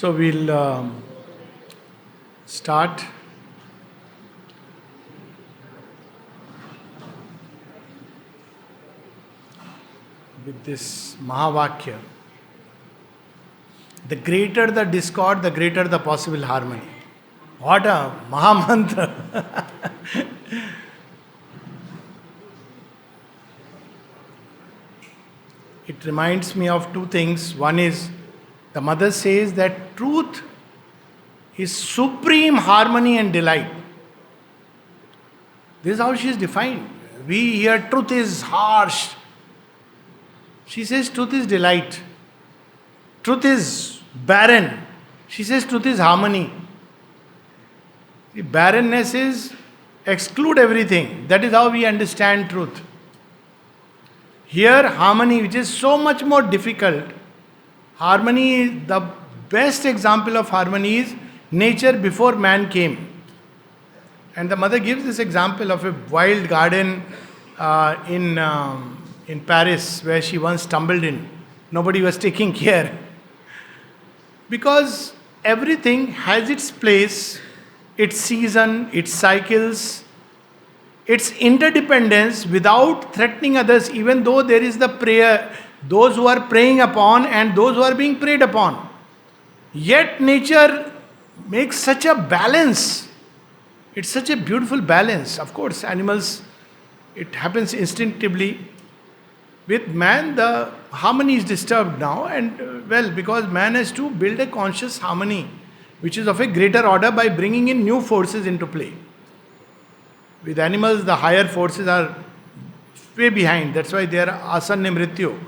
So we'll start with this Mahavakya. The greater the discord, the greater the possible harmony. What a Mahamantra! It reminds me of two things. One is, the mother says that truth is supreme harmony and delight. This is how she is defined. We hear truth is harsh. She says truth is delight. Truth is barren. She says truth is harmony. The barrenness is exclude everything. That is how we understand truth. Here, harmony, which is so much more difficult. Harmony, the best example of harmony is nature before man came. And the mother gives this example of a wild garden in Paris, where she once stumbled in. Nobody was taking care. Because everything has its place, its season, its cycles, its interdependence without threatening others, even though there is the prayer, those who are preying upon and those who are being preyed upon. Yet nature makes such a balance. It's such a beautiful balance. Of course, animals, it happens instinctively. With man, the harmony is disturbed now, and because man has to build a conscious harmony, which is of a greater order by bringing in new forces into play. With animals, the higher forces are way behind. That's why they are asanna mrityu.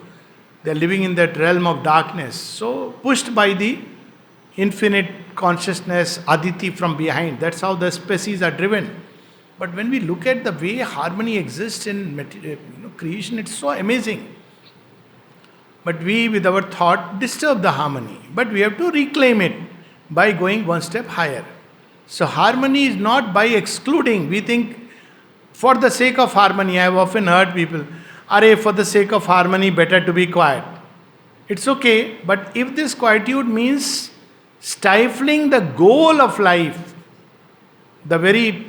They are living in that realm of darkness. So, pushed by the infinite consciousness, Aditi from behind. That's how the species are driven. But when we look at the way harmony exists in creation, it's so amazing. But we, with our thought, disturb the harmony. But we have to reclaim it by going one step higher. So harmony is not by excluding. We think, for the sake of harmony, I have often heard people, for the sake of harmony, better to be quiet. It's okay, but if this quietude means stifling the goal of life, the very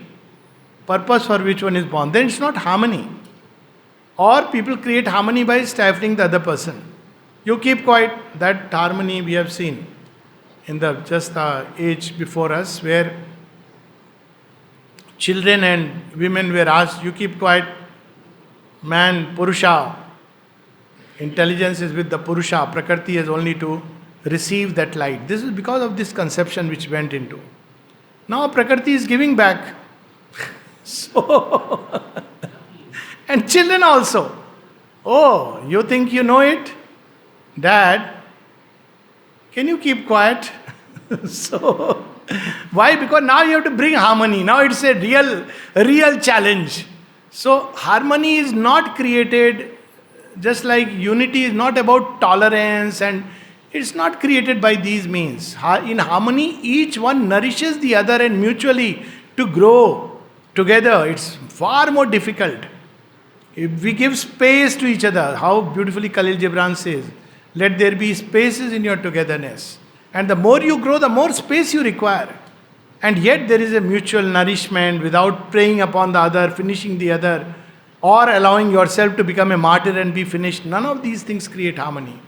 purpose for which one is born, then it's not harmony. Or people create harmony by stifling the other person. You keep quiet. That harmony we have seen in the age before us, where children and women were asked, you keep quiet. Man, Purusha, intelligence is with the Purusha. Prakriti is only to receive that light. This is because of this conception which went into. Now Prakriti is giving back. So, and children also. Oh, you think you know it? Dad, can you keep quiet? So, why? Because now you have to bring harmony. Now it's a real challenge. So, harmony is not created, just like unity is not about tolerance, and it's not created by these means. In harmony, each one nourishes the other and mutually to grow together. It's far more difficult. If we give space to each other, how beautifully Khalil Gibran says, let there be spaces in your togetherness. And the more you grow, the more space you require. And yet there is a mutual nourishment without preying upon the other, finishing the other, or allowing yourself to become a martyr and be finished. None of these things create harmony.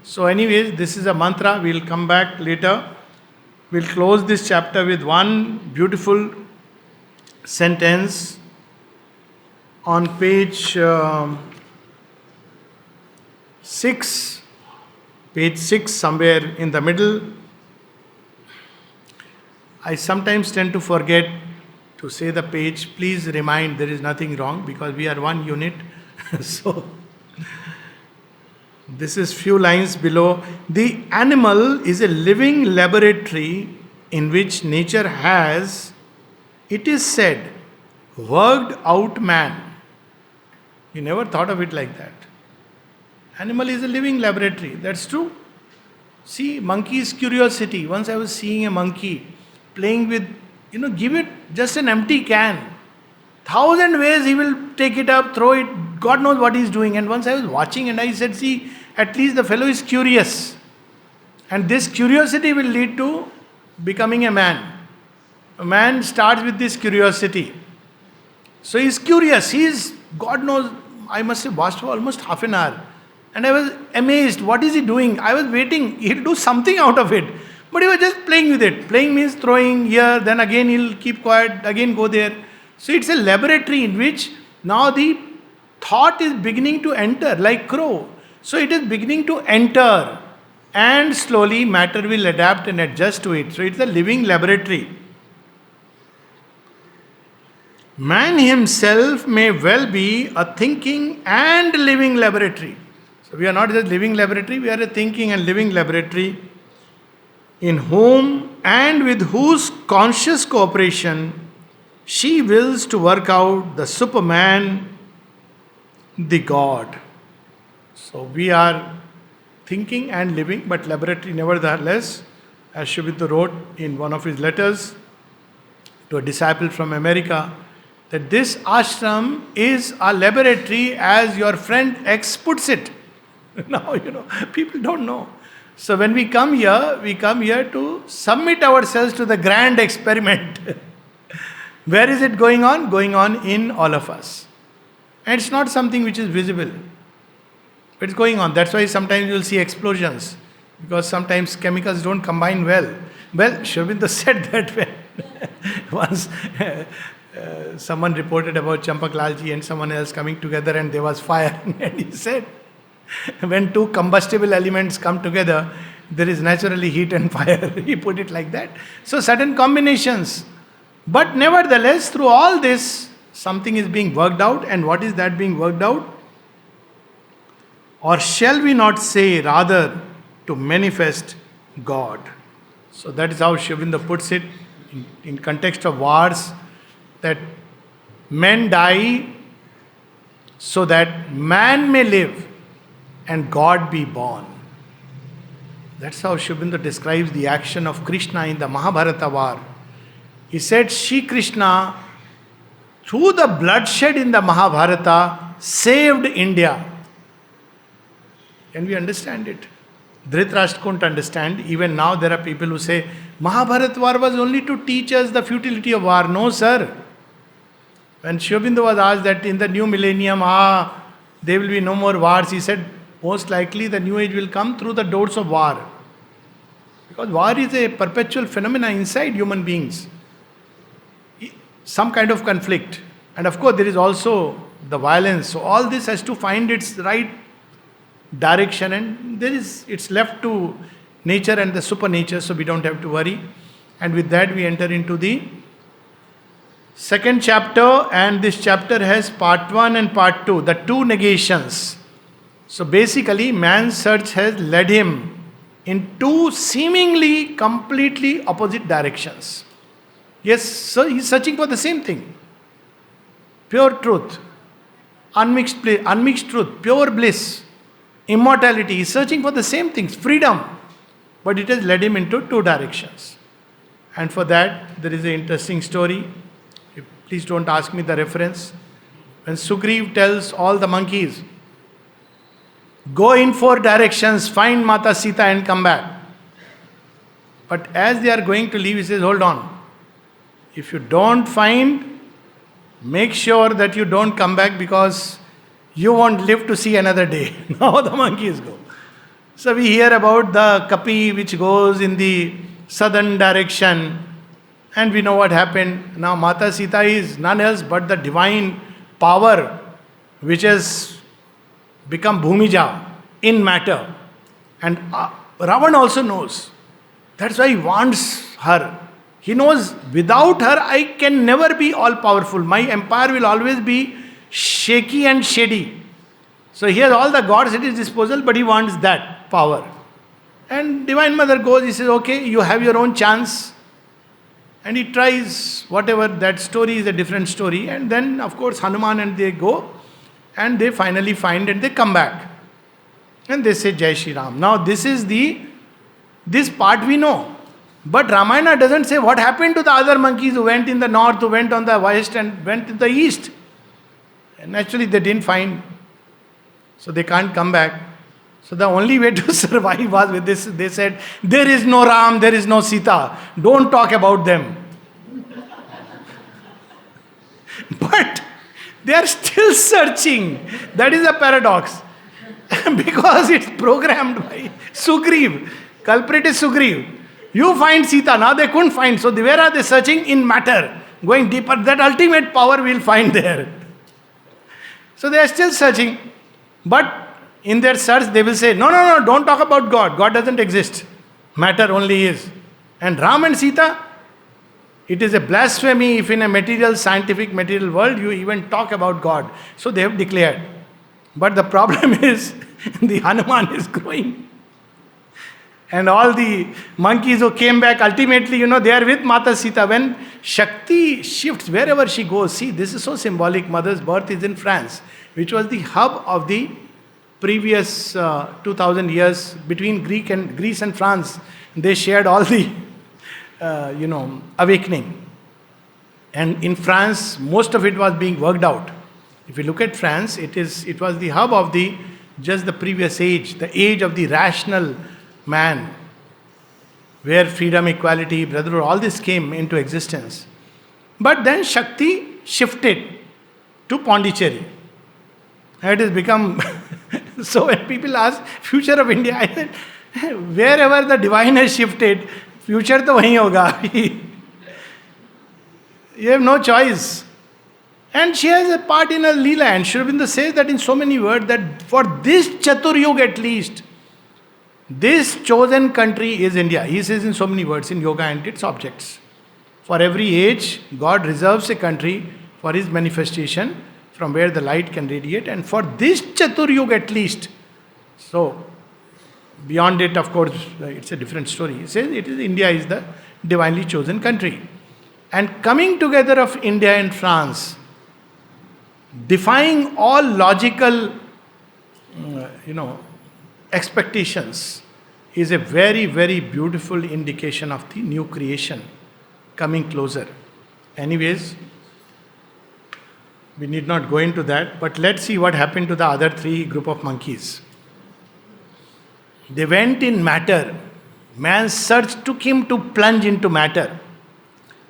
So anyways, this is a mantra. We'll come back later. We'll close this chapter with one beautiful sentence on page 6. Page 6, somewhere in the middle. I sometimes tend to forget to say the page. Please remind, there is nothing wrong because we are one unit. So, this is few lines below. The animal is a living laboratory in which nature has, it is said, worked out man. You never thought of it like that. Animal is a living laboratory. That's true. See, monkey's curiosity. Once I was seeing a monkey playing with, give it just an empty can. 1,000 ways he will take it up, throw it. God knows what he's doing. And once I was watching and I said, see, at least the fellow is curious. And this curiosity will lead to becoming a man. A man starts with this curiosity. So he's curious. God knows, I must have watched for almost half an hour. And I was amazed. What is he doing? I was waiting. He'll do something out of it. But he was just playing with it. Playing means throwing here, then again he'll keep quiet, again go there. So it's a laboratory in which now the thought is beginning to enter, like crow. So it is beginning to enter. And slowly matter will adapt and adjust to it. So it's a living laboratory. Man himself may well be a thinking and living laboratory. So we are not just living laboratory, we are a thinking and living laboratory in whom and with whose conscious cooperation she wills to work out the Superman, the God. So we are thinking and living, but laboratory nevertheless, as Ch.02 wrote in one of his letters to a disciple from America, that this ashram is a laboratory as your friend X puts it. Now, people don't know. So when we come here to submit ourselves to the grand experiment. Where is it going on? Going on in all of us. And it's not something which is visible. It's going on. That's why sometimes you'll see explosions. Because sometimes chemicals don't combine well. Well, Ch.02 said that when once someone reported about Champak Lalji and someone else coming together and there was fire. And he said, when two combustible elements come together, there is naturally heat and fire. He put it like that. So certain combinations. But nevertheless, through all this, something is being worked out. And what is that being worked out? Or shall we not say rather to manifest God? So that is how Ch.02 puts it in context of wars, that men die so that man may live and God be born. That's how Ch.02 describes the action of Krishna in the Mahabharata war. He said, Shri Krishna, through the bloodshed in the Mahabharata, saved India. Can we understand it? Dhritarashtra couldn't understand. Even now there are people who say, Mahabharata war was only to teach us the futility of war. No, sir. When Ch.02 was asked that in the new millennium, there will be no more wars, he said, most likely the new age will come through the doors of war. Because war is a perpetual phenomena inside human beings. Some kind of conflict. And of course there is also the violence. So all this has to find its right direction, and it's left to nature and the supernature, so we don't have to worry. And with that we enter into the second chapter, and this chapter has part 1 and part 2, the two negations. So basically man's search has led him in two seemingly completely opposite directions. Yes, so he's searching for the same thing. Pure truth, unmixed truth, pure bliss, immortality. He's searching for the same things, freedom. But it has led him into two directions. And for that, there is an interesting story. Please don't ask me the reference. When Sugriv tells all the monkeys, go in 4 directions, find Mata Sita and come back. But as they are going to leave, he says, hold on. If you don't find, make sure that you don't come back, because you won't live to see another day. Now the monkeys go. So we hear about the Kapi which goes in the southern direction, and we know what happened. Now Mata Sita is none else but the divine power which has become Bhumija in matter. And Ravan also knows. That's why he wants her. He knows, without her I can never be all powerful. My empire will always be shaky and shady. So he has all the gods at his disposal, but he wants that power. And Divine Mother goes, he says, okay, you have your own chance. And he tries, whatever, that story is a different story. And then, of course, Hanuman and they go, and they finally find and they come back. And they say, Jai Shri Ram. Now this part we know. But Ramayana doesn't say what happened to the other monkeys who went in the north, who went on the west and went in the east. And naturally they didn't find. So they can't come back. So the only way to survive was with this. They said, there is no Ram, there is no Sita. Don't talk about them. But they are still searching. That is a paradox. Because it's programmed by Sugriv. Culprit is Sugriv. You find Sita. Now they couldn't find. So where are they searching? In matter. Going deeper. That ultimate power we'll find there. So they are still searching. But in their search they will say, no, don't talk about God. God doesn't exist. Matter only is. And Ram and Sita, it is a blasphemy if in a material, scientific, material world you even talk about God. So they have declared. But the problem is, the Hanuman is growing. And all the monkeys who came back, ultimately, they are with Mata Sita. When Shakti shifts wherever she goes, see, this is so symbolic. Mother's birth is in France, which was the hub of the previous 2000 years between Greece and France. They shared all the, awakening. And in France, most of it was being worked out. If you look at France, it was the hub of the previous age, the age of the rational man, where freedom, equality, brotherhood, all this came into existence. But then Shakti shifted to Pondicherry. And it has become so when people ask future of India, I said, wherever the divine has shifted, future to wahi hoga. You have no choice. And she has a part in a Leela. And Sri Aurobindo says that in so many words that for this Chatur Yuga at least, this chosen country is India. He says in so many words in yoga and its objects. For every age, God reserves a country for his manifestation from where the light can radiate. And for this Chatur Yuga at least, so beyond it, of course, it's a different story. He says India is the divinely chosen country. And coming together of India and France, defying all logical, expectations, is a very, very beautiful indication of the new creation coming closer. Anyways, we need not go into that, but let's see what happened to the other three group of monkeys. They went in matter. Man's search took him to plunge into matter.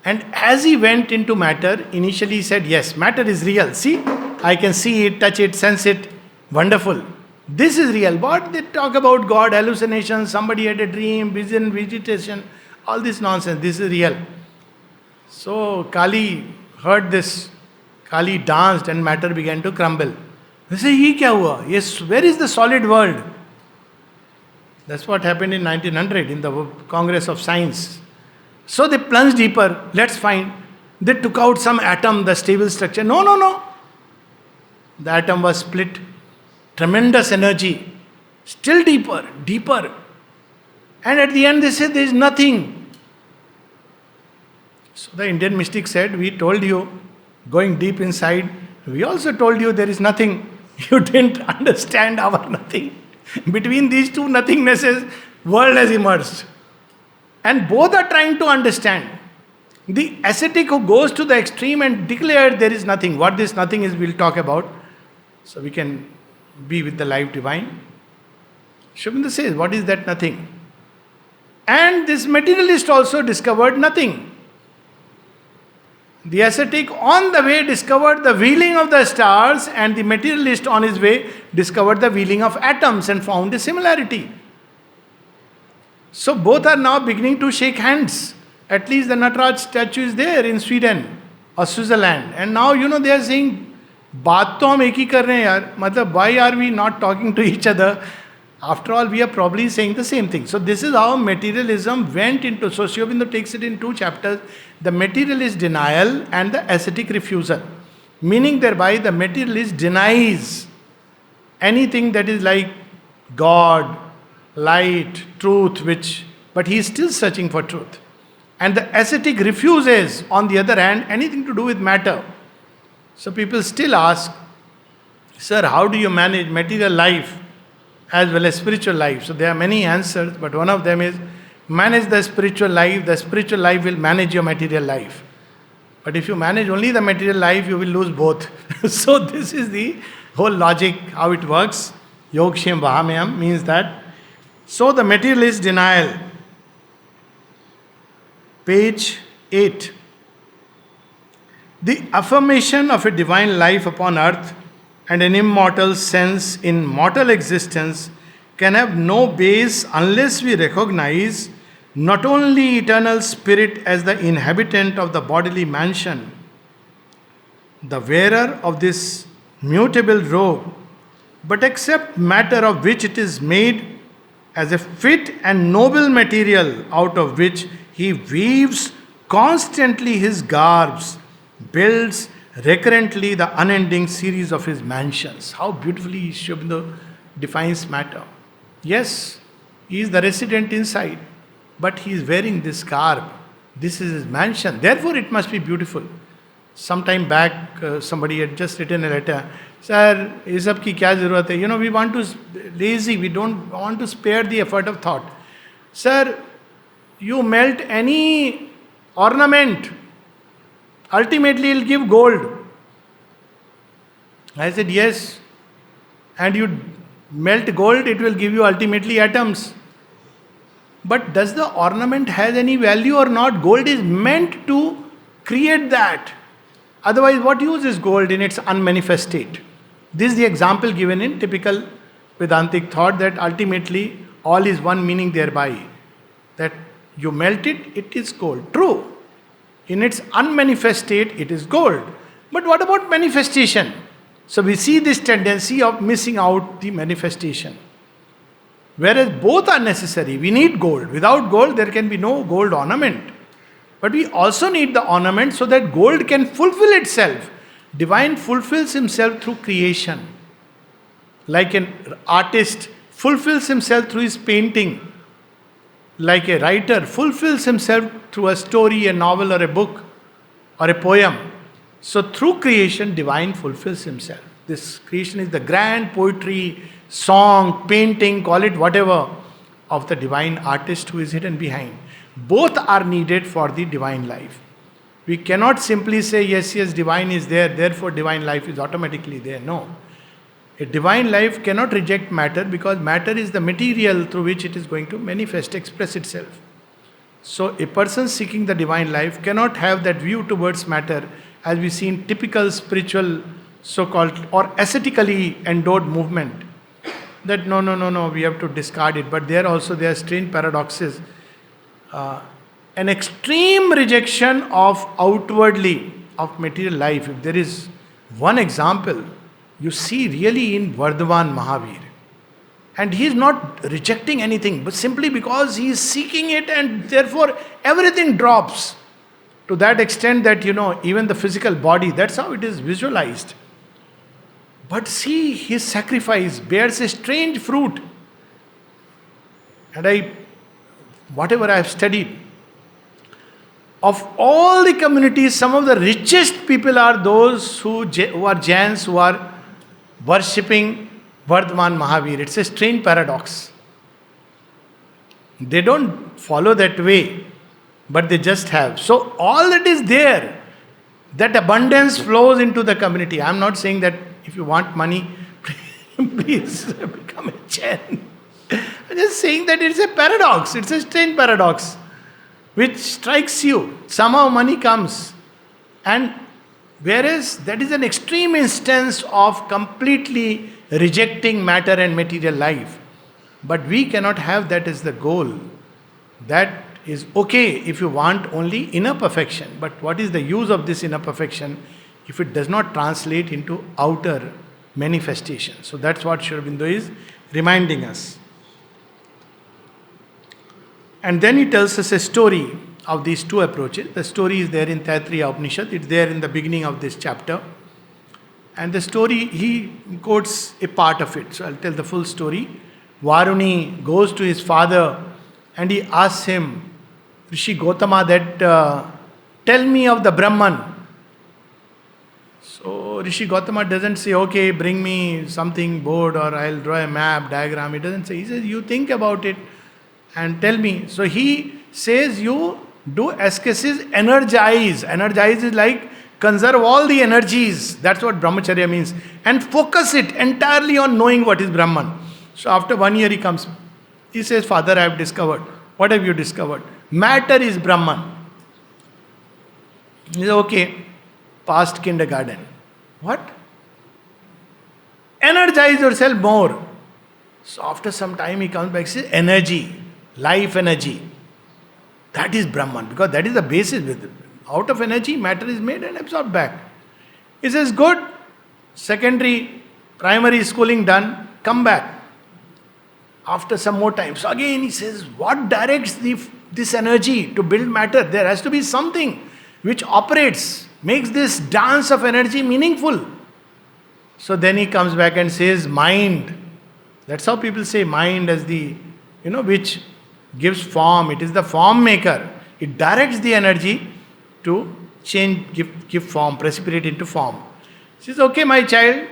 And as he went into matter, initially he said, yes, matter is real. See, I can see it, touch it, sense it. Wonderful. This is real. But they talk about God, hallucinations, somebody had a dream, vision, vegetation, all this nonsense. This is real. So Kali heard this. Kali danced and matter began to crumble. They say, ye kya hua? Yes, where is the solid world? That's what happened in 1900 in the Congress of Science. So they plunged deeper. Let's find. They took out some atom, the stable structure. No. The atom was split. Tremendous energy. Still deeper. And at the end they said there is nothing. So the Indian mystic said, we told you, going deep inside, we also told you there is nothing. You didn't understand our nothing. Between these two nothingnesses, world has emerged. And both are trying to understand. The ascetic who goes to the extreme and declares there is nothing. What this nothing is, we'll talk about. So we can be with the life divine. Sri Aurobindo says, what is that nothing? And this materialist also discovered nothing. The ascetic on the way discovered the wheeling of the stars, and the materialist on his way discovered the wheeling of atoms and found a similarity. So both are now beginning to shake hands. At least the Nataraj statue is there in Sweden or Switzerland. And now, they are saying, बात तो हम एक ही कर रहे हैं यार. मतलब, why are we not talking to each other? After all, we are probably saying the same thing. So this is how materialism went into. So Sri Aurobindo takes it in two chapters. The materialist denial and the ascetic refusal. Meaning thereby the materialist denies anything that is like God, light, truth, but he is still searching for truth. And the ascetic refuses, on the other hand, anything to do with matter. So people still ask, sir, how do you manage material life as well as spiritual life? So there are many answers, but one of them is, manage the spiritual life will manage your material life. But if you manage only the material life, you will lose both. So this is the whole logic, how it works. Yogshem Vahamyam means that. So the materialist denial, page 8. The affirmation of a divine life upon earth and an immortal sense in mortal existence can have no base unless we recognize not only eternal spirit as the inhabitant of the bodily mansion, the wearer of this mutable robe, but accept matter of which it is made as a fit and noble material out of which he weaves constantly his garbs, builds recurrently the unending series of his mansions. How beautifully Sri Aurobindo defines matter. Yes, he is the resident inside, but he is wearing this garb. This is his mansion. Therefore, it must be beautiful. Some time back, somebody had just written a letter. Sir, ये सब की क्या जरूरत है? We want to lazy. We don't want to spare the effort of thought. Sir, you melt any ornament, ultimately it'll give gold. I said yes. And you melt gold, it will give you ultimately atoms. But does the ornament has any value or not? Gold is meant to create that. Otherwise, what use is gold in its unmanifest state? This is the example given in typical Vedantic thought, that ultimately all is one meaning thereby. That you melt it, it is gold. True. In its unmanifest state, it is gold. But what about manifestation? So we see this tendency of missing out the manifestation. Whereas both are necessary. We need gold. Without gold, there can be no gold ornament. But we also need the ornament so that gold can fulfill itself. Divine fulfills himself through creation. Like an artist fulfills himself through his painting. Like a writer fulfills himself through a story, a novel, or a book, or a poem. So through creation, divine fulfills himself. This creation is the grand poetry, song, painting, call it whatever, of the divine artist who is hidden behind. Both are needed for the divine life. We cannot simply say, yes, divine is there, therefore divine life is automatically there. No. A divine life cannot reject matter because matter is the material through which it is going to manifest, express itself. So a person seeking the divine life cannot have that view towards matter as we see in typical spiritual, so-called, or ascetically endowed movement. That no, we have to discard it. But there also there are strange paradoxes. An extreme rejection of outwardly of material life. If there is one example, you see really in Vardhaman Mahavir. And he is not rejecting anything, but simply because he is seeking it and therefore everything drops. To that extent that, even the physical body, that's how it is visualized. But see, his sacrifice bears a strange fruit. And whatever I have studied, of all the communities, some of the richest people are those who are Jains, who are worshipping Vardhaman Mahavir. It's a strange paradox. They don't follow that way, but they just have. So all that is there, that abundance flows into the community. I'm not saying that if you want money, please become a Jain. I'm just saying that it's a paradox. It's a strange paradox which strikes you. Somehow money comes. And whereas that is an extreme instance of completely rejecting matter and material life. But we cannot have that as the goal. That is okay if you want only inner perfection. But what is the use of this inner perfection if it does not translate into outer manifestation? So that's what Sri Aurobindo is reminding us. And then he tells us a story of these two approaches. The story is there in Taittiriya Upanishad. It's there in the beginning of this chapter. And the story, he quotes a part of it. So I'll tell the full story. Varuni goes to his father and he asks him, Rishi Gotama, that tell me of the Brahman. So Rishi Gautama doesn't say, okay, bring me something board or I'll draw a map, diagram. He doesn't say. He says, you think about it and tell me. So he says, you do ascesis, energize. Energize is like Conserve all the energies. That's what brahmacharya means. And focus it entirely on knowing what is Brahman. So after 1 year he comes. He says, Father, I have discovered. What have you discovered? Matter is Brahman. He says, okay, past kindergarten. What? Energize yourself more. So after some time he comes back and says, energy, life energy. That is Brahman, because that is the basis. Out of energy, matter is made and absorbed back. He says, good, secondary, primary schooling done, come back. After some more time. So again he says, what directs this energy to build matter? There has to be something which operates, makes this dance of energy meaningful. So then he comes back and says, mind. That's how people say mind as the, which gives form. It is the form maker. It directs the energy to change, give form, precipitate into form. He says, okay, my child,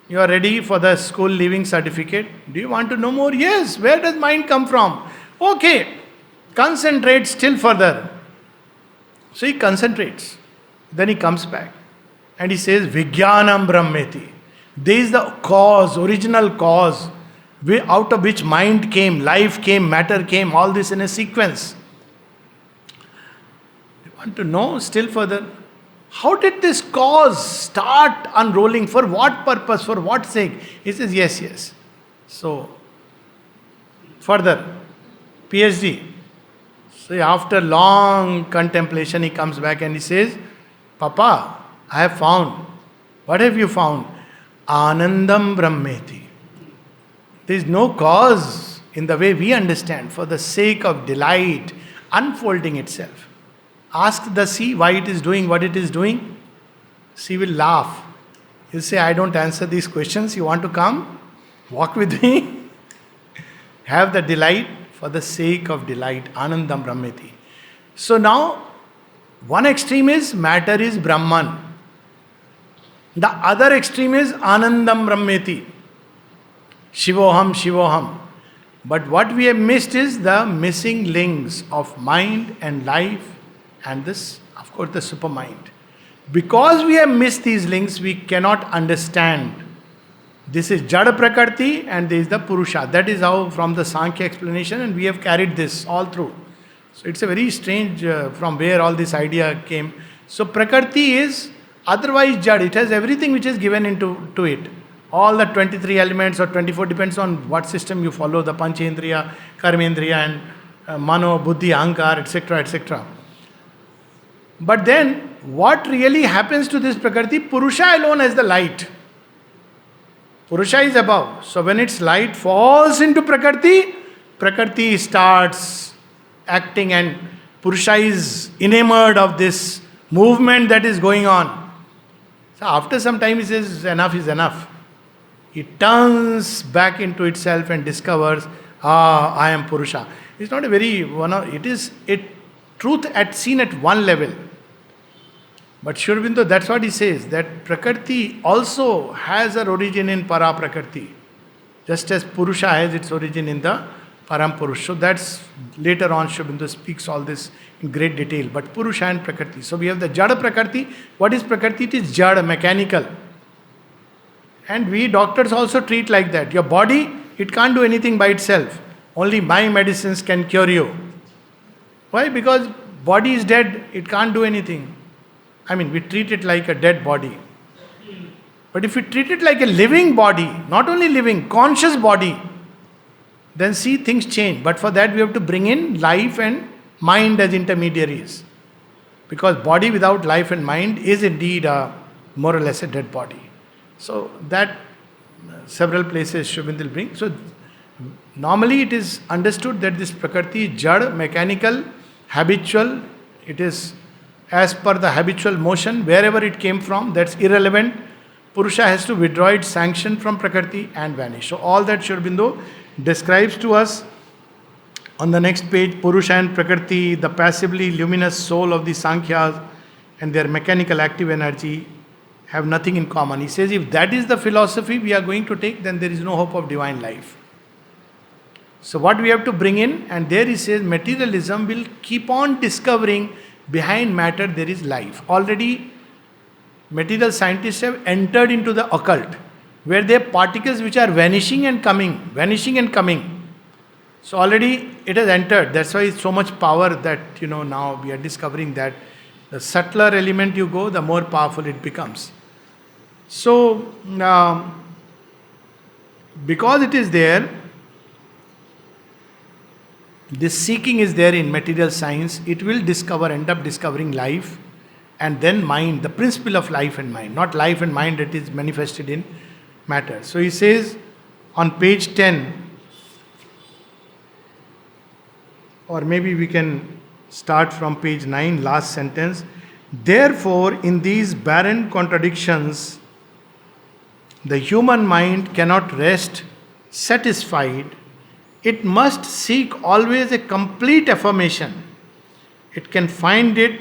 you are ready for the school leaving certificate. Do you want to know more? Yes. Where does mind come from? Okay. Concentrate still further. So he concentrates. Then he comes back. And he says, Vijnanam Brahmeti. There is the cause, original cause, out of which mind came, life came, matter came, all this in a sequence. You want to know still further? How did this cause start unrolling? For what purpose? For what sake? He says, yes. So, further, PhD. So, after long contemplation, he comes back and he says, Papa, I have found. What have you found? Anandam Brahmeti. There is no cause in the way we understand for the sake of delight unfolding itself. Ask the sea why it is doing what it is doing. Sea will laugh. He'll say, I don't answer these questions. You want to come? Walk with me. Have the delight for the sake of delight. Anandam Brahmeti. So now, one extreme is matter is Brahman. The other extreme is Anandam Brahmeti. Shivoham. But what we have missed is the missing links of mind and life and this, of course, the supermind. Because we have missed these links, we cannot understand. This is Jada Prakriti and there is the Purusha. That is how from the Sankhya explanation, and we have carried this all through. So it's a very strange from where all this idea came. So Prakriti is otherwise Jad. It has everything which is given into it. All the 23 elements or 24 depends on what system you follow, the Panchendriya, Karmendriya and Mano, Buddhi, Ahankar, etc., etc. But then, what really happens to this Prakriti? Purusha alone has the light. Purusha is above. So when its light falls into Prakriti, Prakriti starts acting and Purusha is enamored of this movement that is going on. So after some time he says, enough is enough. It turns back into itself and discovers, I am Purusha. It's not a very, it is a truth seen at one level. But Sri Aurobindo, that's what he says, that Prakriti also has her origin in Para Prakriti. Just as Purusha has its origin in the Param Purush. So that's later on Sri Aurobindo speaks all this in great detail. But Purusha and Prakriti. So we have the Jada Prakriti. What is Prakriti? It is Jada, mechanical. And we doctors also treat like that. Your body, it can't do anything by itself. Only my medicines can cure you. Why? Because body is dead, it can't do anything. I mean, we treat it like a dead body. But if we treat it like a living body, not only living, conscious body, then see things change. But for that we have to bring in life and mind as intermediaries. Because body without life and mind is indeed more or less a dead body. So that several places Sri Aurobindo will bring. So normally it is understood that this Prakriti is Jad, mechanical, habitual. It is as per the habitual motion, wherever it came from, that's irrelevant. Purusha has to withdraw its sanction from Prakriti and vanish. So all that Sri Aurobindo describes to us on the next page. Purusha and Prakriti, the passively luminous soul of the Sankhyas and their mechanical active energy have nothing in common. He says if that is the philosophy we are going to take, then there is no hope of divine life. So what we have to bring in, and there he says materialism will keep on discovering behind matter there is life. Already Material scientists have entered into the occult, where there are particles which are vanishing and coming, vanishing and coming. So already it has entered. That's why it's so much power that, now we are discovering that the subtler element you go, the more powerful it becomes. So, because it is there, this seeking is there in material science, it will end up discovering life, and then mind, the principle of life and mind, not life and mind that is manifested in matter. So he says on page 10, or maybe we can start from page 9, last sentence. Therefore, in these barren contradictions, the human mind cannot rest satisfied. It must seek always a complete affirmation. It can find it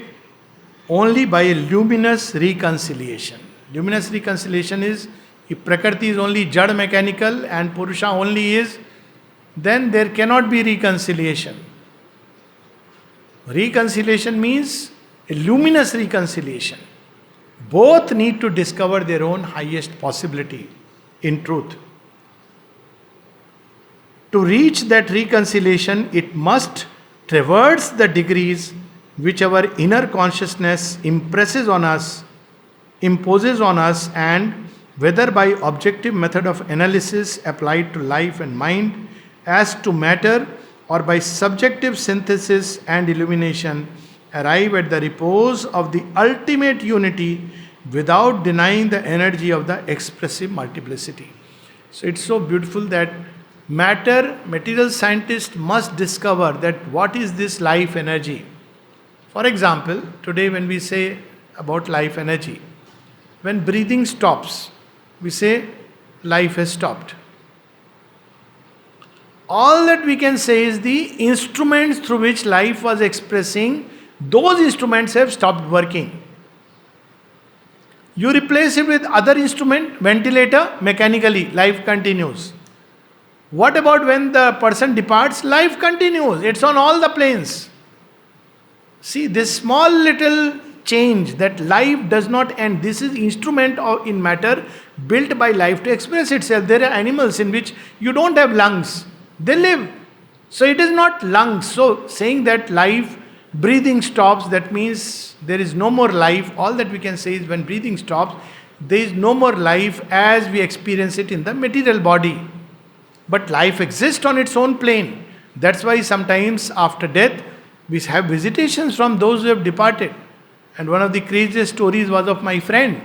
only by a luminous reconciliation. Luminous reconciliation is, if Prakriti is only Jad mechanical and Purusha only is, then there cannot be reconciliation. Reconciliation means a luminous reconciliation. Both need to discover their own highest possibility in truth. To reach that reconciliation, it must traverse the degrees which our inner consciousness imposes on us, and whether by objective method of analysis applied to life and mind as to matter, or by subjective synthesis and illumination, arrive at the repose of the ultimate unity without denying the energy of the expressive multiplicity. So it's so beautiful that material scientists must discover that what is this life energy. For example, today when we say about life energy, when breathing stops, we say life has stopped. All that we can say is the instruments through which life was expressing, those instruments have stopped working. You replace it with other instrument, ventilator, mechanically, life continues. What about when the person departs? Life continues. It's on all the planes. See, this small little change, that life does not end. This is instrument in matter built by life to express itself. There are animals in which you don't have lungs. They live. So it is not lungs. So saying that life, breathing stops, that means there is no more life. All that we can say is when breathing stops, there is no more life as we experience it in the material body. But life exists on its own plane. That's why sometimes after death, we have visitations from those who have departed. And one of the craziest stories was of my friend,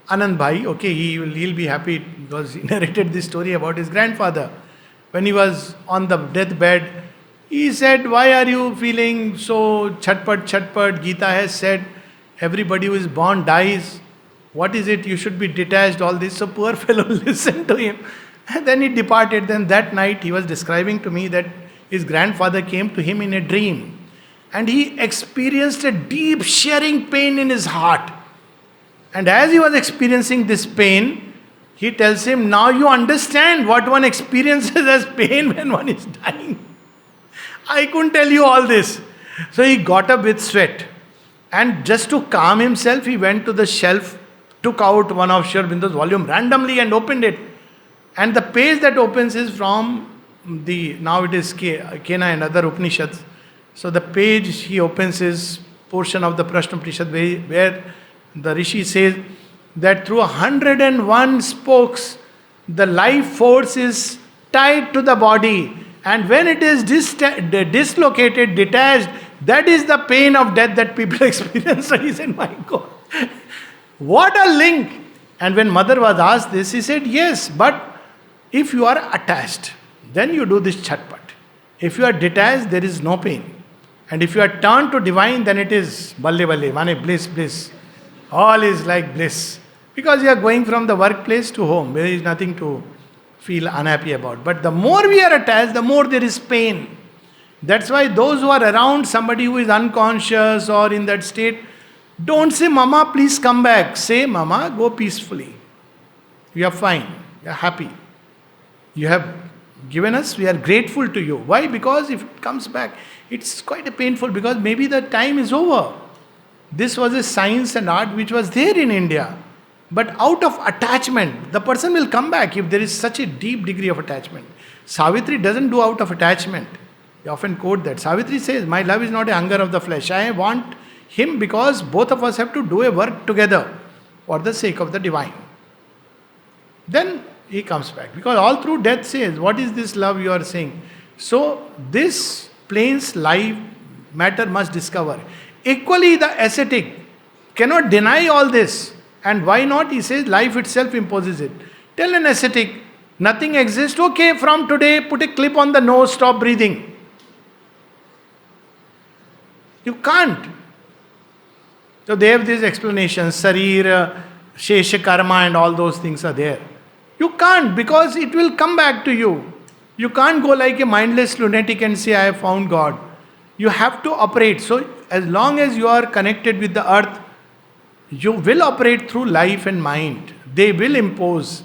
Anand Bhai. Okay, he'll be happy because he narrated this story about his grandfather. When he was on the deathbed, he said, "Why are you feeling so chatpat? Gita has said, everybody who is born dies. What is it? You should be detached, all this." So poor fellow listened to him. And then he departed. Then that night he was describing to me that his grandfather came to him in a dream. And he experienced a deep shearing pain in his heart. And as he was experiencing this pain, he tells him, "Now you understand what one experiences as pain when one is dying. I couldn't tell you all this." So he got up with sweat. And just to calm himself, he went to the shelf, took out one of Sri Aurobindo's volume randomly and opened it. And the page that opens is from now it is Kena and other Upanishads. So the page he opens is portion of the Prashna Upanishad where the Rishi says that through 101 spokes, the life force is tied to the body. And when it is dislocated, detached, that is the pain of death that people experience. So he said, "My God, what a link." And when mother was asked this, he said, "Yes, but if you are attached, then you do this chatpat. If you are detached, there is no pain. And if you are turned to divine, then it is balle balle, mane bliss. All is like bliss. Because you are going from the workplace to home. There is nothing to feel unhappy about. But the more we are attached, the more there is pain. That's why those who are around somebody who is unconscious or in that state, don't say, "Mama, please come back." Say, "Mama, go peacefully. You are fine. You are happy. You have given us, we are grateful to you." Why? Because if it comes back, it's quite painful because maybe the time is over. This was a science and art which was there in India. But out of attachment, the person will come back if there is such a deep degree of attachment. Savitri doesn't do out of attachment. We often quote that. Savitri says, my love is not a hunger of the flesh. I want him because both of us have to do a work together for the sake of the divine. Then he comes back. Because all through death says, what is this love you are saying? So this planes life matter must discover. Equally the ascetic cannot deny all this. And why not? He says life itself imposes it. Tell an ascetic, nothing exists. Okay, from today put a clip on the nose, stop breathing. You can't. So they have these explanations, Sarira, Shesha Karma and all those things are there. You can't, because it will come back to you. You can't go like a mindless lunatic and say, I have found God. You have to operate. So as long as you are connected with the earth, you will operate through life and mind. They will impose.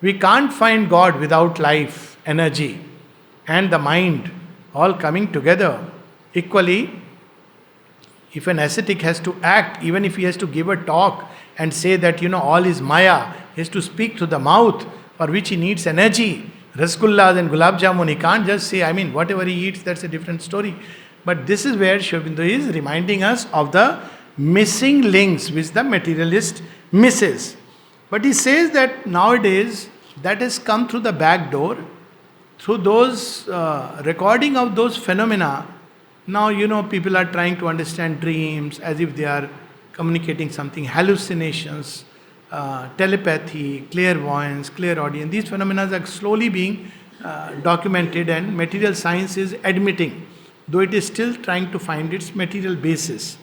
We can't find God without life, energy, and the mind all coming together. Equally, if an ascetic has to act, even if he has to give a talk and say that, all is Maya, he has to speak through the mouth, for which he needs energy. Rasgullas and gulab jamun, he can't just say, whatever he eats, that's a different story. But this is where Sri Aurobindo is reminding us of the missing links which the materialist misses. But he says that nowadays that has come through the back door, through those recording of those phenomena. Now, people are trying to understand dreams as if they are communicating something, hallucinations, telepathy, clairvoyance, clairaudience. These phenomena are slowly being documented, and material science is admitting, though it is still trying to find its material basis.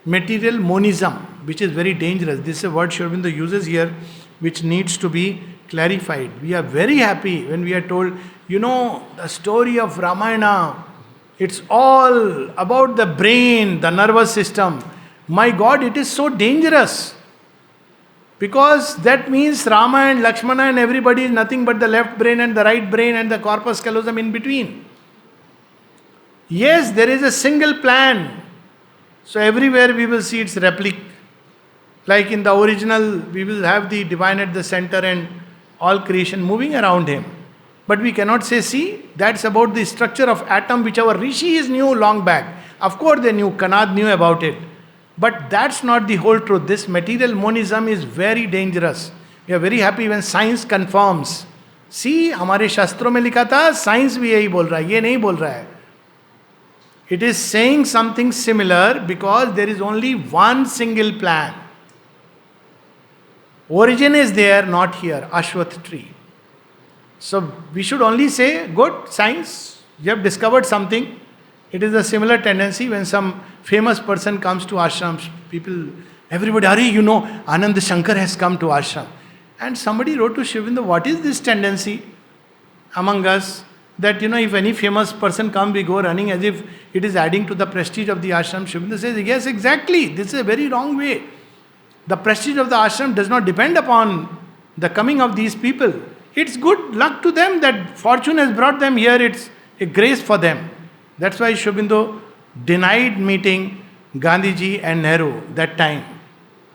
Material monism, which is very dangerous. This is a word Sri Aurobindo uses here, which needs to be clarified. We are very happy when we are told, the story of Ramayana, it's all about the brain, the nervous system. My God, it is so dangerous. Because that means Rama and Lakshmana and everybody is nothing but the left brain and the right brain and the corpus callosum in between. Yes, there is a single plan. So everywhere we will see its replica. Like in the original, we will have the divine at the center and all creation moving around him. But we cannot say, see, that's about the structure of atom which our rishis knew long back. Of course they knew, Kanad knew about it. But that's not the whole truth. This material monism is very dangerous. We are very happy when science confirms. See, हमारे शास्त्रों में लिखा था, science भी यही बोल रहा है, ये नहीं बोल रहा है. It is saying something similar because there is only one single plan. Origin is there, not here. Ashwath tree. So we should only say, good, science, you have discovered something. It is a similar tendency when some famous person comes to ashrams. People, everybody, Anand Shankar has come to ashram. And somebody wrote to Sri Aurobindo, what is this tendency among us? That, if any famous person comes, we go running as if it is adding to the prestige of the ashram. Sri Aurobindo says, yes, exactly. This is a very wrong way. The prestige of the ashram does not depend upon the coming of these people. It's good luck to them that fortune has brought them here. It's a grace for them. That's why Sri Aurobindo denied meeting Gandhiji and Nehru that time.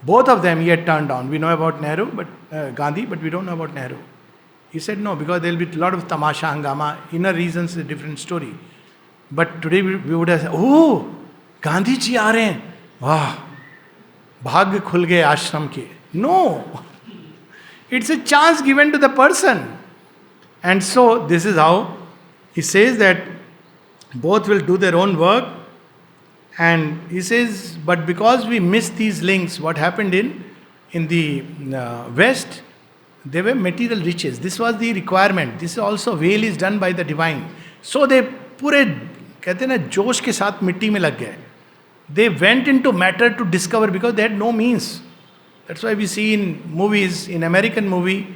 Both of them he had turned down. We know about Gandhi, but we don't know about Nehru. He said no, because there will be a lot of tamasha, hangama. Inner reasons is a different story. But today we would have said, oh, Gandhi ji aa rahe hain. Wow, bhagya khul gaye ashram ke. No, it's a chance given to the person. And so this is how he says that both will do their own work. And he says, but because we miss these links, what happened in the West, they were material riches. This was the requirement. This also veil is done by the divine. So they पूरे कहते ना जोश के साथ मिट्टी में लग गए. They went into matter to discover because they had no means. That's why we see in movies, in American movie,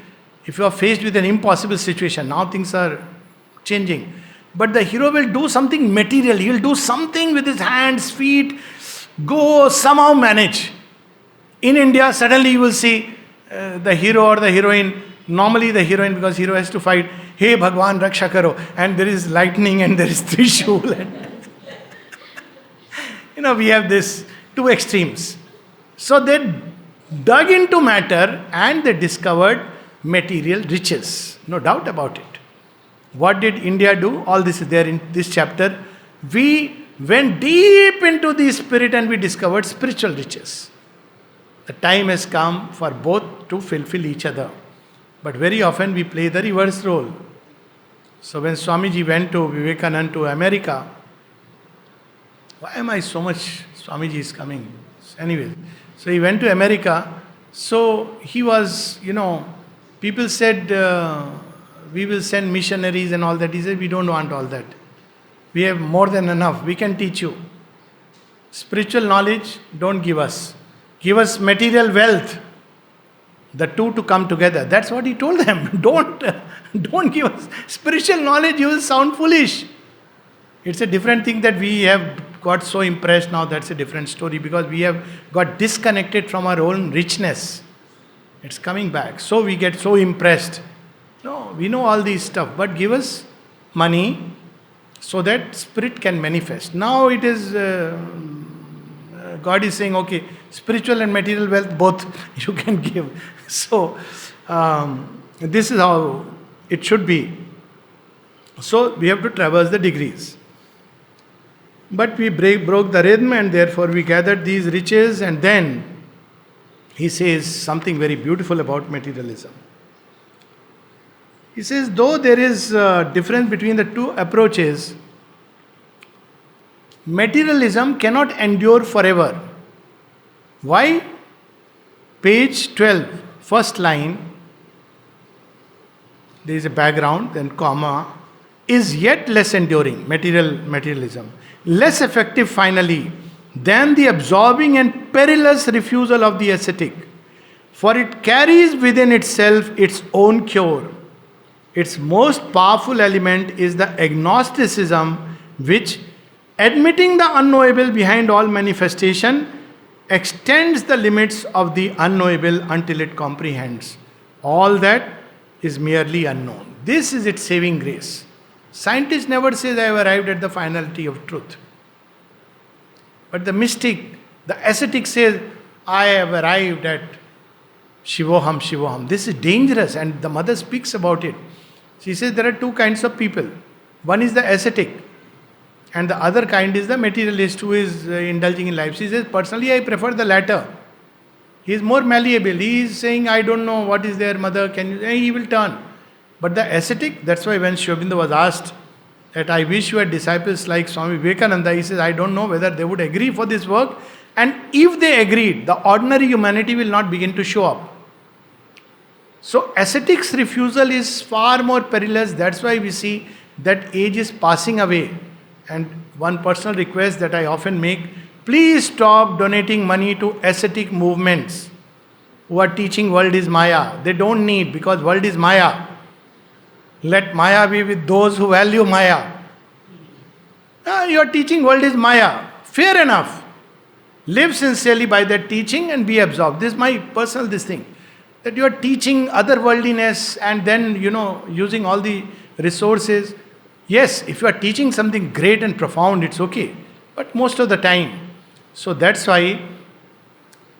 if you are faced with an impossible situation, now things are changing. But the hero will do something material. He will do something with his hands, feet, go somehow manage. In India, suddenly you will see the hero or the heroine, normally the heroine, because hero has to fight, hey Bhagwan Raksha Karo, and there is lightning and there is Trishul. We have this two extremes. So they dug into matter and they discovered material riches. No doubt about it. What did India do? All this is there in this chapter. We went deep into the spirit and we discovered spiritual riches. The time has come for both to fulfill each other. But very often we play the reverse role. So when Swamiji went to Vivekananda to America, why am I so much, Swamiji is coming. Anyway, so he went to America. So he was, people said, we will send missionaries and all that. He said, we don't want all that. We have more than enough. We can teach you. Spiritual knowledge, don't give us. Give us material wealth. The two to come together. That's what he told them. Don't give us spiritual knowledge. You will sound foolish. It's a different thing that we have got so impressed now. That's a different story because we have got disconnected from our own richness. It's coming back. So we get so impressed. No, we know all these stuff. But give us money so that spirit can manifest. Now it is... God is saying, okay, spiritual and material wealth, both you can give. So, this is how it should be. So, we have to traverse the degrees. But we broke the rhythm and therefore we gathered these riches, and then he says something very beautiful about materialism. He says, though there is a difference between the two approaches, materialism cannot endure forever. Why? Page 12, first line, there is a background, then comma, is yet less enduring, materialism, less effective finally than the absorbing and perilous refusal of the ascetic. For it carries within itself its own cure. Its most powerful element is the agnosticism which, admitting the unknowable behind all manifestation, extends the limits of the unknowable until it comprehends all that is merely unknown. This is its saving grace. Scientist never says I have arrived at the finality of truth. But the mystic, the ascetic says, I have arrived at Shivoham, Shivoham. This is dangerous, and the mother speaks about it. She says there are two kinds of people. One is the ascetic, and the other kind is the materialist who is indulging in life. She says, personally, I prefer the latter. He is more malleable. He is saying, I don't know what is there, mother, can you... He will turn. But the ascetic, that's why when Sri Aurobindo was asked that I wish you had disciples like Swami Vivekananda, he says, I don't know whether they would agree for this work. And if they agreed, the ordinary humanity will not begin to show up. So ascetic's refusal is far more perilous. That's why we see that age is passing away. And one personal request that I often make, please stop donating money to ascetic movements who are teaching world is Maya. They don't need, because world is Maya. Let Maya be with those who value Maya. You are teaching world is Maya. Fair enough. Live sincerely by that teaching and be absorbed. This is my personal thing. That you are teaching otherworldliness and then, using all the resources. Yes, if you are teaching something great and profound, it's okay. But most of the time. So that's why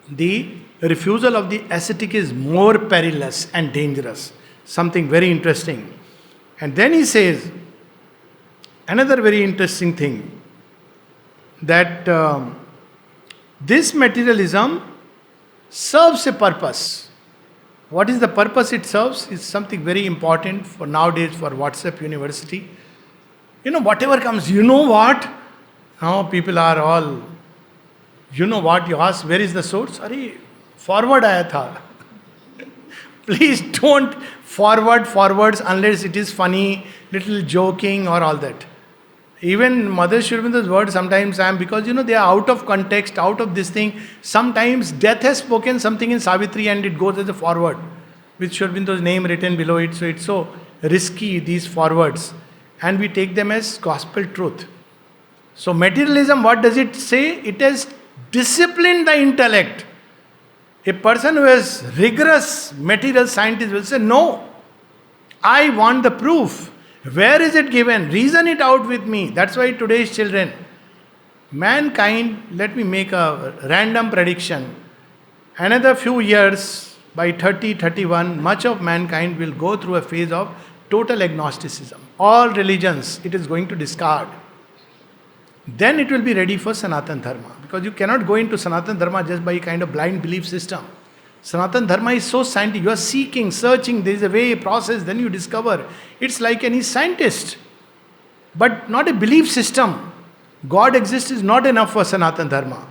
the refusal of the ascetic is more perilous and dangerous. Something very interesting. And then he says, another very interesting thing, that this materialism serves a purpose. What is the purpose it serves? Is something very important for nowadays for WhatsApp University. Whatever comes, what? Now people are all, what? You ask, where is the source? Arey, forward aaya tha. Please don't forwards unless it is funny, little joking or all that. Even Mother Sri Aurobindo's words sometimes because they are out of context, out of this thing. Sometimes death has spoken something in Savitri and it goes as a forward with Sri Aurobindo's name written below it. So it's so risky, these forwards. And we take them as gospel truth. So materialism, what does it say? It has disciplined the intellect. A person who is rigorous material scientist will say, no, I want the proof. Where is it given? Reason it out with me. That's why today's children, Mankind, let me make a random prediction. Another few years, by 30, 31, much of mankind will go through a phase of total agnosticism. All religions it is going to discard. Then it will be ready for Sanatan Dharma. Because you cannot go into Sanatan Dharma just by a kind of blind belief system. Sanatan Dharma is so scientific. You are seeking, searching, there is a way, a process, then you discover. It's like any scientist. But not a belief system. God exists is not enough for Sanatan Dharma.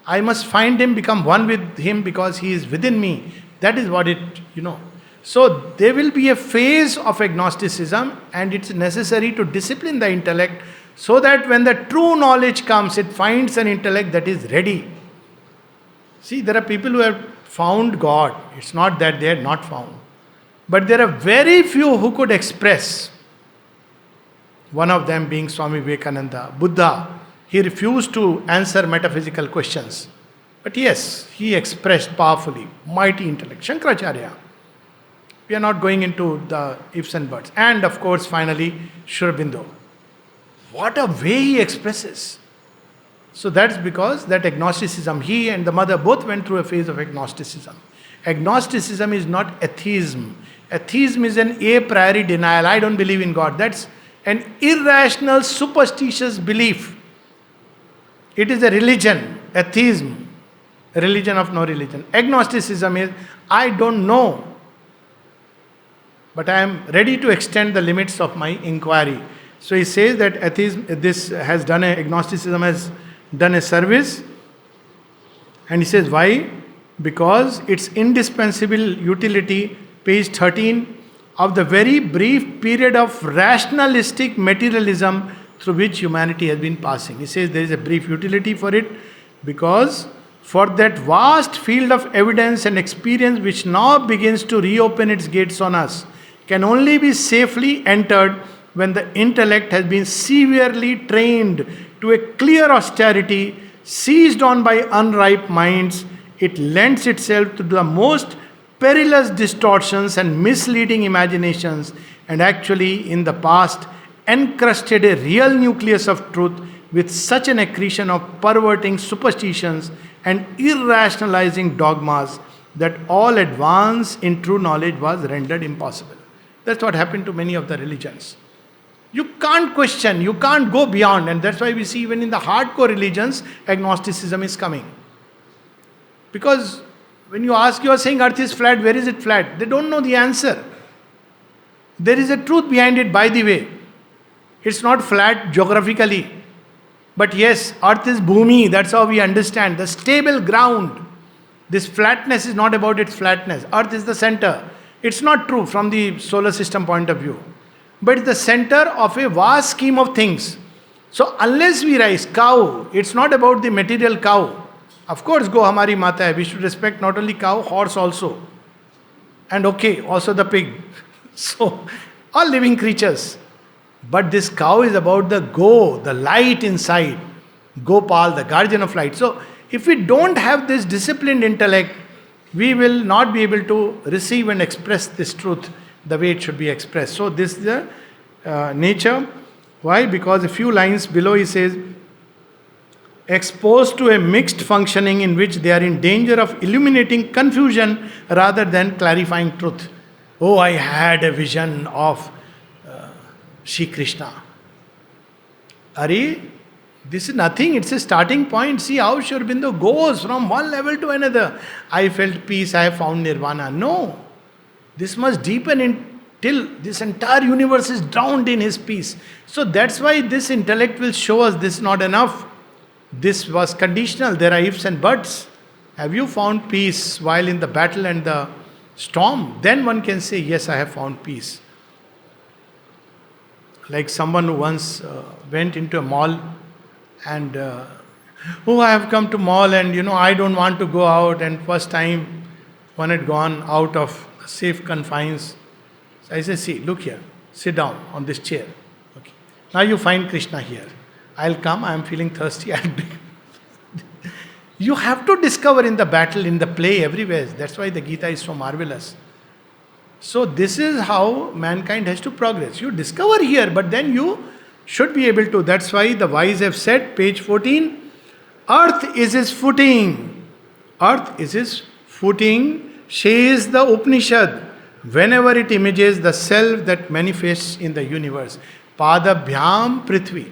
I must find Him, become one with Him because He is within me. That is what it. So there will be a phase of agnosticism, and it's necessary to discipline the intellect so that when the true knowledge comes, it finds an intellect that is ready. See, there are people who have found God. It's not that they had not found. But there are very few who could express. One of them being Swami Vivekananda, Buddha. He refused to answer metaphysical questions. But yes, he expressed powerfully, mighty intellect. Shankaracharya. We are not going into the ifs and buts. And of course, finally, Sri Aurobindo. What a way he expresses. So that's because that agnosticism, he and the mother both went through a phase of agnosticism. Agnosticism is not atheism. Atheism is an a priori denial. I don't believe in God. That's an irrational, superstitious belief. It is a religion, atheism, a religion of no religion. Agnosticism is, I don't know, but I am ready to extend the limits of my inquiry. So he says that atheism, agnosticism has done a service. And he says, why? Because its indispensable utility, page 13, of the very brief period of rationalistic materialism through which humanity has been passing. He says there is a brief utility for it because for that vast field of evidence and experience which now begins to reopen its gates on us can only be safely entered when the intellect has been severely trained to a clear austerity, seized on by unripe minds. It lends itself to the most perilous distortions and misleading imaginations, and actually in the past encrusted a real nucleus of truth with such an accretion of perverting superstitions and irrationalizing dogmas that all advance in true knowledge was rendered impossible. That's what happened to many of the religions. You can't question, you can't go beyond, and that's why we see even in the hardcore religions, agnosticism is coming. Because when you ask, you are saying earth is flat, where is it flat? They don't know the answer. There is a truth behind it, by the way. It's not flat geographically. But yes, earth is bhumi, that's how we understand. The stable ground. This flatness is not about its flatness. Earth is the center. It's not true from the solar system point of view. But it's the center of a vast scheme of things. So unless we rise, cow, it's not about the material cow. Of course, go hamari mata hai. We should respect not only cow, horse also. And also the pig. So, all living creatures. But this cow is about the the light inside. Gopal, the guardian of light. So, if we don't have this disciplined intellect, we will not be able to receive and express this truth the way it should be expressed. So, this is the nature. Why? Because a few lines below he says, exposed to a mixed functioning in which they are in danger of illuminating confusion rather than clarifying truth. Oh, I had a vision of Shri Krishna. Are, this is nothing, it's a starting point. See how Sri Aurobindo goes from one level to another. I felt peace, I have found nirvana. No. This must deepen till this entire universe is drowned in his peace. So that's why this intellect will show us this is not enough. This was conditional. There are ifs and buts. Have you found peace while in the battle and the storm? Then one can say, yes, I have found peace. Like someone who once went into a mall and, I have come to mall and I don't want to go out. And first time one had gone out of safe confines. So I say, see, look here, sit down on this chair. Okay. Now you find Krishna here. I'll come, I am feeling thirsty. You have to discover in the battle, in the play, everywhere. That's why the Gita is so marvelous. So this is how mankind has to progress. You discover here, but then you should be able to. That's why the wise have said, page 14, earth is his footing. Earth is his footing, says the Upanishad, whenever it images the self that manifests in the universe. Padabhyam Prithvi.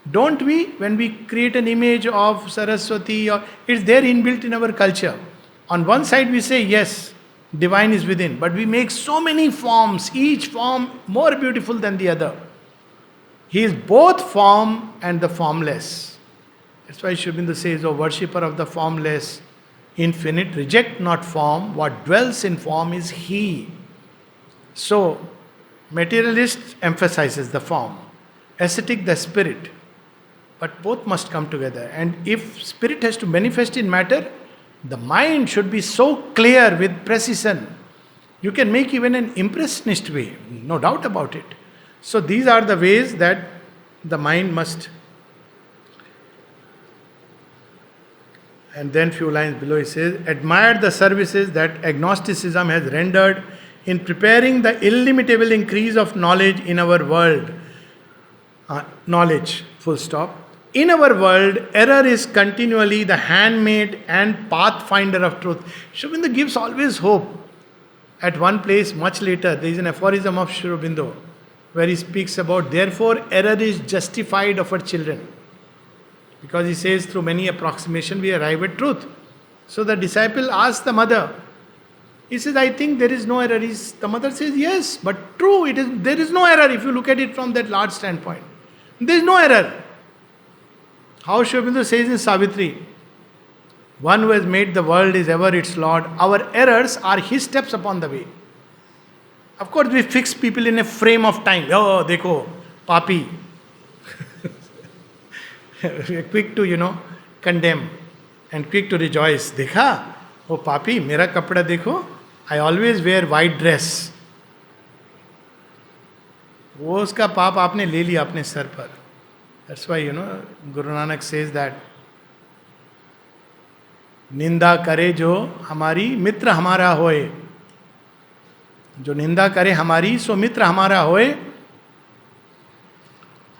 Don't we, when we create an image of Saraswati, or it's there inbuilt in our culture. On one side we say, yes, divine is within, but we make so many forms, each form more beautiful than the other. He is both form and the formless. That's why Sri Aurobindo says, O worshipper of the formless, infinite, reject not form, what dwells in form is He. So, materialist emphasizes the form, ascetic the spirit. But both must come together. And if spirit has to manifest in matter, the mind should be so clear with precision. You can make even an impressionist way, no doubt about it. So these are the ways that the mind must. And then few lines below he says, admire the services that agnosticism has rendered in preparing the illimitable increase of knowledge in our world. Knowledge, full stop. In our world, error is continually the handmaid and pathfinder of truth. Sri Aurobindo gives always hope. At one place, much later, there is an aphorism of Sri Aurobindo where he speaks about, therefore, error is justified of our children. Because he says, through many approximation, we arrive at truth. So the disciple asks the mother, he says, I think there is no error. The mother says, yes, but true, there is no error if you look at it from that large standpoint. There is no error. How Sri Aurobindo says in Savitri, one who has made the world is ever its Lord. Our errors are his steps upon the way. Of course, we fix people in a frame of time. Oh, dekho, papi. We are quick to, condemn and quick to rejoice. Dekha, oh papi, mera kapda dekho. I always wear white dress. वो उसका पाप आपने ले लिया अपने sir पर. That's why, Guru Nanak says that निंदा करे जो हमारी मित्र हमारा होए, जो निंदा करे हमारी सो मित्र हमारा होए,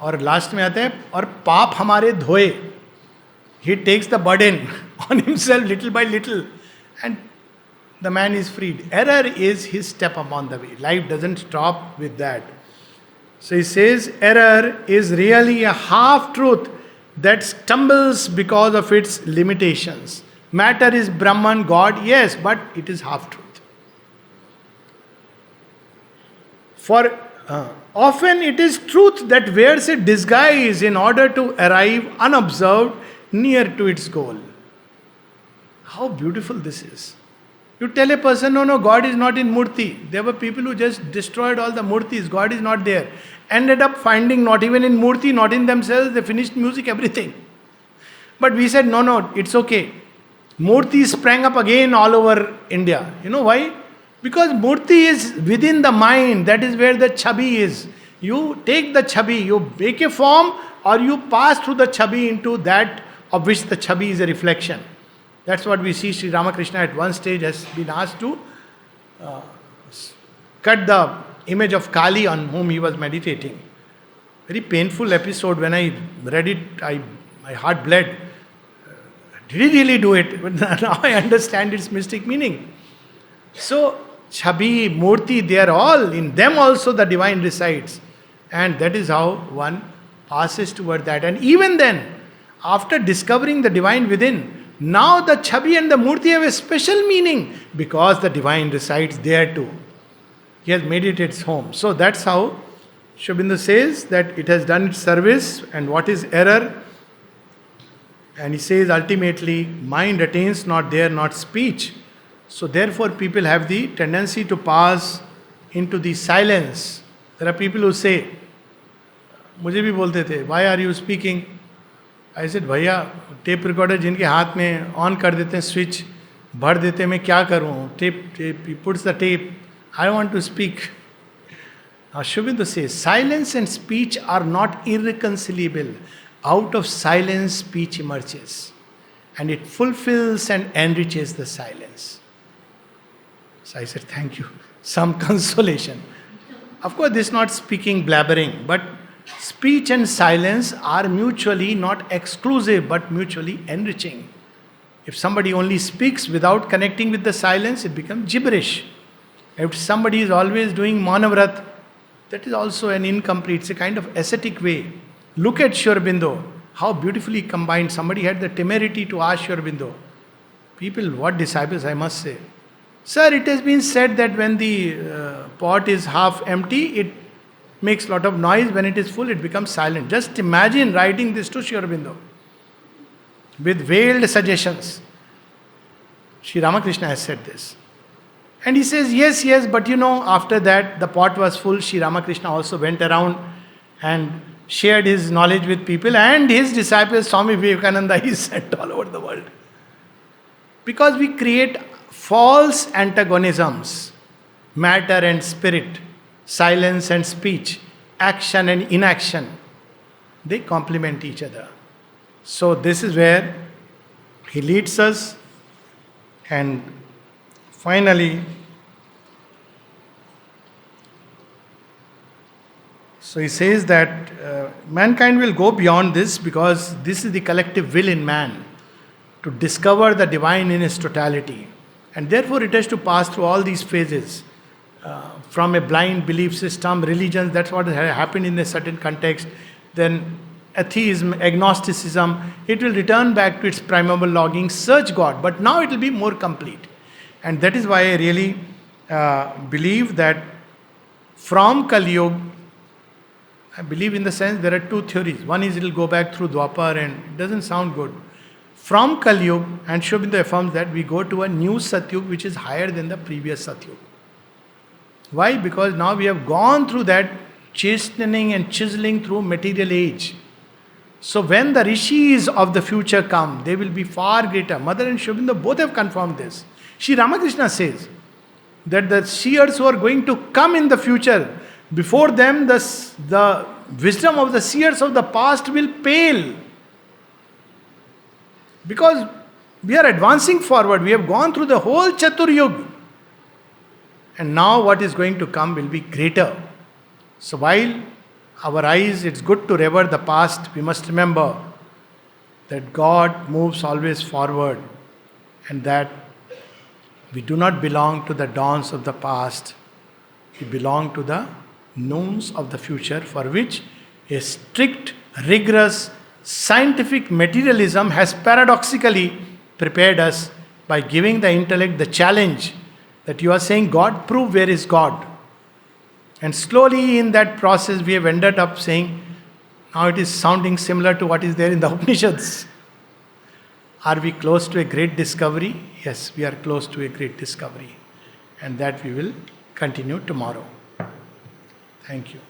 और लास्ट में आता है और पाप हमारे धोए. He takes the burden on himself little by little and the man is freed. Error is his step upon the way. Life doesn't stop with that. So he says, error is really a half-truth that stumbles because of its limitations. Matter is Brahman, God, yes, but it is half-truth. For often it is truth that wears a disguise in order to arrive unobserved near to its goal. How beautiful this is. You tell a person, no, God is not in Murti. There were people who just destroyed all the Murtis. God is not there. Ended up finding not even in Murti, not in themselves. They finished music, everything. But we said, no, it's okay. Murti sprang up again all over India. You know why? Because Murti is within the mind. That is where the Chabi is. You take the Chabi, you make a form, or you pass through the Chabi into that of which the Chabi is a reflection. That's what we see. Sri Ramakrishna at one stage has been asked to cut the image of Kali on whom he was meditating. Very painful episode. When I read it, my heart bled. Did he really do it? But now I understand its mystic meaning. So, Chabi, Murti, they are all, in them also the divine resides. And that is how one passes toward that. And even then, after discovering the divine within, now the Chabi and the Murti have a special meaning because the divine resides there too. He has made it its home. So that's how Sri Aurobindo says that it has done its service. And what is error? And he says ultimately, mind attains not there, not speech. So therefore people have the tendency to pass into the silence. There are people who say, मुझे भी बोलते थे, why are you speaking? I said, भैया tape recorder जिनके हाथ में on कर देते हैं स्विच, भर देते हैं, मैं क्या करूँ? He puts the tape. I want to speak. Now Sri Aurobindo says, silence and speech are not irreconcilable. Out of silence, speech emerges. And it fulfills and enriches the silence. So I said, thank you. Some consolation. Of course, this is not speaking, blabbering, but Speech and silence are mutually not exclusive but mutually enriching. If somebody only speaks without connecting with the silence, it becomes gibberish. If somebody is always doing manavrat, that is also an incomplete, it's a kind of ascetic way. Look at Sri Aurobindo, how beautifully combined. Somebody had the temerity to ask Sri Aurobindo, people, what disciples I must say. Sir, it has been said that when the pot is half empty, it makes a lot of noise. When it is full, it becomes silent. Just imagine writing this to Sri Aurobindo with veiled suggestions. Sri Ramakrishna has said this. And he says, yes, but after that, the pot was full. Sri Ramakrishna also went around and shared his knowledge with people, and his disciples, Swami Vivekananda, he sent all over the world. Because we create false antagonisms, matter and spirit, silence and speech, action and inaction. They complement each other. So this is where he leads us. And finally, so he says that mankind will go beyond this, because this is the collective will in man to discover the divine in its totality. And therefore it has to pass through all these phases. From a blind belief system, religions, that's what has happened in a certain context. Then atheism, agnosticism, it will return back to its primeval longing, search God. But now it will be more complete. And that is why I really believe that from Kali Yuga, I believe in the sense there are two theories. One is it will go back through Dwapar, and it doesn't sound good. From Kali Yuga, and Sri Aurobindo affirms that we go to a new Satyug which is higher than the previous Satyug. Why? Because now we have gone through that chastening and chiseling through material age. So when the rishis of the future come, they will be far greater. Mother and Sri Aurobindo both have confirmed this. Sri Ramakrishna says that the seers who are going to come in the future, before them the wisdom of the seers of the past will pale. Because we are advancing forward. We have gone through the whole Chatur Yuga. And now what is going to come will be greater. So while our eyes, it's good to revere the past, we must remember that God moves always forward, and that we do not belong to the dawns of the past. We belong to the noons of the future, for which a strict, rigorous, scientific materialism has paradoxically prepared us by giving the intellect the challenge that you are saying, God, prove where is God. And slowly in that process we have ended up saying, now it is sounding similar to what is there in the Upanishads. Are we close to a great discovery? Yes, we are close to a great discovery. And that we will continue tomorrow. Thank you.